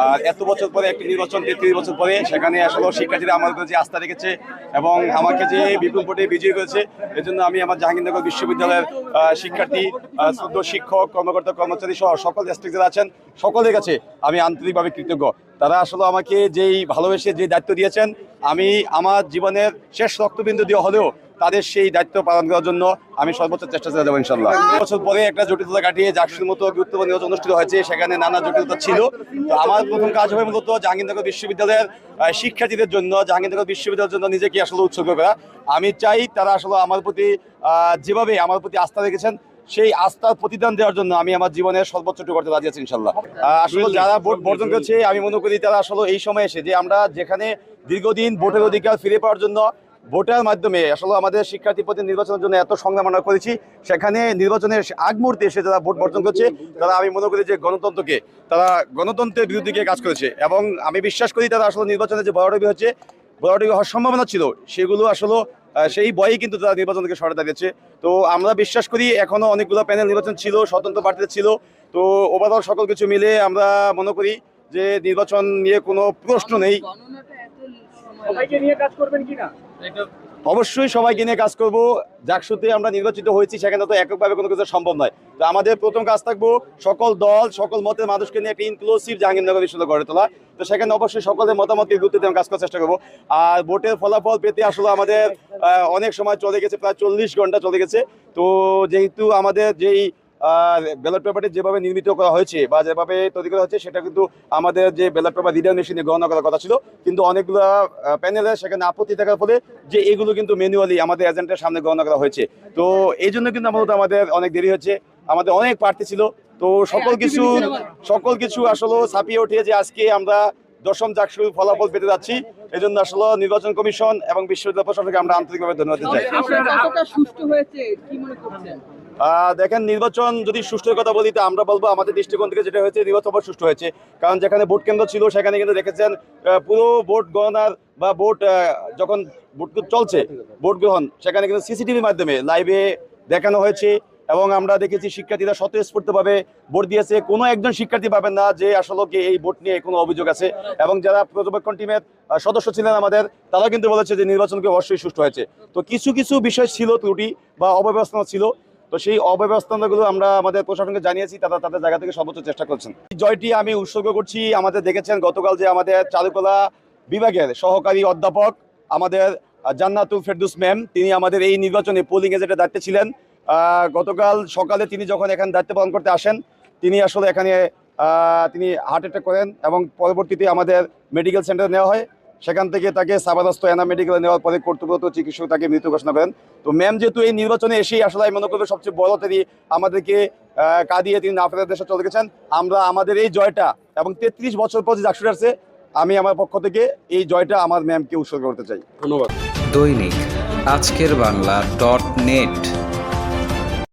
আর এত বছর পরে একটি নির্বাচন 33 বছর পরে সেখানে আসলে শিক্ষার্থীরা আমার উপর যে আস্থা রেখেছে এবং আমাকে যে বিপুল ভোটে বিজয়ী করেছে এজন্য আমি আমার জাহাঙ্গীরনগর বিশ্ববিদ্যালয়ের শিক্ষার্থী, শ্রদ্ধ শিক্ষক, কর্মকর্তা, কর্মচারী সহ সকল স্টেক যারা আছেন সকলের কাছে আমি আন্তরিকভাবে কৃতজ্ঞ। তারা আসলে আমাকে যেই ভালোবেসে যে দায়িত্ব দিয়েছেন, আমি আমার জীবনের শেষ রক্তবিন্দু দিয়ে হলেও তাদের সেই দায়িত্ব পালন করার জন্য আমি সর্বোচ্চ চেষ্টা করে দেবো ইনশাল্লাহ। বছর পরে একটা জটিলতা কাটিয়ে জাকসুর মতো গুরুত্বপূর্ণ নির্বাচন অনুষ্ঠিত হয়েছে, সেখানে নানা জটিলতা ছিল। তো আমার প্রথম কাজ হবে মূলত জাহাঙ্গীরনগর বিশ্ববিদ্যালয়ের শিক্ষার্থীদের জন্য, জাহাঙ্গীরনগর বিশ্ববিদ্যালয়ের জন্য নিজেকে আসলে উৎসর্গ করা। আমি চাই তারা আসলে আমার প্রতি যেভাবে আমার প্রতি আস্থা রেখেছেন সেই আস্থার প্রতিদান দেওয়ার জন্য আমি আমার জীবনের সর্বোচ্চটুকু করতে রাজি আছি ইনশাল্লাহ। আসলে যারা ভোট বর্জন করেছে আমি মনে করি তারা আসলে এই সময় এসে যে আমরা যেখানে দীর্ঘদিন ভোটের অধিকার ফিরে পাওয়ার জন্য ভোটের মাধ্যমে আসলে আমাদের শিক্ষার্থী প্রতি নির্বাচনের জন্য এত সংগ্রাম আমরা করেছি, সেখানে নির্বাচনের আগ মুহূর্তে এসে যারা ভোট বর্জন করছে তারা আমি মনে করি যে তারা গণতন্ত্রের বিরুদ্ধে গিয়ে কাজ করেছে। এবং আমি বিশ্বাস করি তারা আসলে নির্বাচনে যে বড় হচ্ছে, বড় হওয়ার সম্ভাবনা ছিল সেগুলো আসলে সেই ভয়েই কিন্তু তারা নির্বাচন থেকে সরে দাঁড়িয়েছে। তো আমরা বিশ্বাস করি এখনো অনেকগুলো প্যানেল নির্বাচন ছিল, স্বতন্ত্র প্রার্থীদের ছিল। তো ওভারঅল সকল কিছু মিলে আমরা মনে করি যে নির্বাচন নিয়ে কোনো প্রশ্ন নেই। সবাইকে নিয়ে কাজ করবেন কিনা? অবশ্যই সবাইকে নিয়ে কাজ করব। জাকসুতে আমরা নির্বাচিত হয়েছি, সেখানে তো এককভাবে কোনো কিছু সম্ভব নয়। তো আমাদের প্রথম কাজ থাকবো সকল দল, সকল মতের মানুষকে নিয়ে একটা ইনক্লুসিভ জাহাঙ্গীরনগর বিশ্ববিদ্যালয় গড়ে তোলা। তো সেখানে অবশ্যই সকলের মতামতকে গুরুত্ব দিয়ে কাজ করার চেষ্টা করবো। আর ভোটের ফলাফল পেতে আসলে আমাদের অনেক সময় চলে গেছে, প্রায় 40 ঘন্টা চলে গেছে। তো যেহেতু আমাদের যেই ব্যালট পেপারটি যেভাবে নির্মিত করা হয়েছে বা যেভাবে তৈরি করা হচ্ছে সেটা কিন্তু আমাদের যে ব্যালট পেপার রিডার মেশিনে গণনা করার কথা ছিল, কিন্তু অনেকগুলো প্যানেলে সেখানে আপত্তি থাকার ফলে যে এগুলো কিন্তু ম্যানুয়ালি আমাদের এজেন্টের সামনে গণনা করা হয়েছে। তো এই জন্য কিন্তু আমাদের অনেক দেরি হচ্ছে। আমাদের অনেক প্রার্থী ছিল, তো সকল কিছু আসলে ছাপিয়ে উঠে যে আজকে আমরা 10ম জাকসুর ফলাফল পেতে যাচ্ছি। এই জন্য আসলে নির্বাচন কমিশন এবং বিশ্ববিদ্যালয় প্রশাসনকে আমরা আন্তরিকভাবে ধন্যবাদ দিতে চাই। দেখেন, নির্বাচন যদি সুষ্ঠুর কথা বলি তো আমরা বলবো আমাদের দৃষ্টিকোণ থেকে যেটা হয়েছে নির্বাচন সুষ্ঠু হয়েছে। কারণ যেখানে ভোট কেন্দ্র ছিল সেখানে কিন্তু দেখেছেন পুরো ভোট গণনার বা ভোট যখন ভোট চলছে ভোট গ্রহণ, সেখানে কিন্তু সিসিটিভির মাধ্যমে লাইভে দেখানো হয়েছে। এবং আমরা দেখেছি শিক্ষার্থীরা স্বতঃস্ফূর্তভাবে ভোট দিয়েছে। কোনো একজন শিক্ষার্থী পাবেন না যে আসলে এই ভোট নিয়ে কোনো অভিযোগ আছে। এবং যারা পর্যবেক্ষণ টিমের সদস্য ছিলেন আমাদের, তারা কিন্তু বলেছে যে নির্বাচনকে অবশ্যই সুষ্ঠু হয়েছে। তো কিছু কিছু বিষয় ছিল ত্রুটি বা অব্যবস্থা ছিল, তো সেই অব্যবস্থাগুলো আমরা আমাদের প্রশাসনকে জানিয়েছি, তারা তাদের জায়গা থেকে সর্বোচ্চ চেষ্টা করছেন। জয়টি আমি উৎসর্গ করছি আমাদের দেখেছেন গতকাল যে আমাদের চারুকলা বিভাগের সহকারী অধ্যাপক আমাদের জান্নাতুল ফেরদৌস ম্যাম, তিনি আমাদের এই নির্বাচনে পোলিং এজেন্টের দায়িত্বে ছিলেন। গতকাল সকালে তিনি যখন এখানে দায়িত্ব পালন করতে আসেন, তিনি আসলে এখানে তিনি হার্ট অ্যাটাক করেন এবং পরবর্তীতে আমাদের মেডিকেল সেন্টারে নেওয়া হয়। সেখান থেকে তাকে সাবাদস্ত এনা মেডিকেলে নেওয়ার পরে কর্তব্যরত চিকিৎসক তাকে মৃত ঘোষণা করেন। তো ম্যাম যেহেতু এই নির্বাচনে এসেই আসলে আমি মনে করবো সবচেয়ে বড় তিনি আমাদেরকে কাঁদিয়ে তিনি না ফেরার দেশে চলে গেছেন। আমরা আমাদের এই জয়টা এবং 33 বছর পর যে জাকসুর আসছে, আমি আমার পক্ষ থেকে এই জয়টা আমার ম্যামকে উৎসর্গ করতে চাই। ধন্যবাদ। দৈনিক আজকের বাংলা .net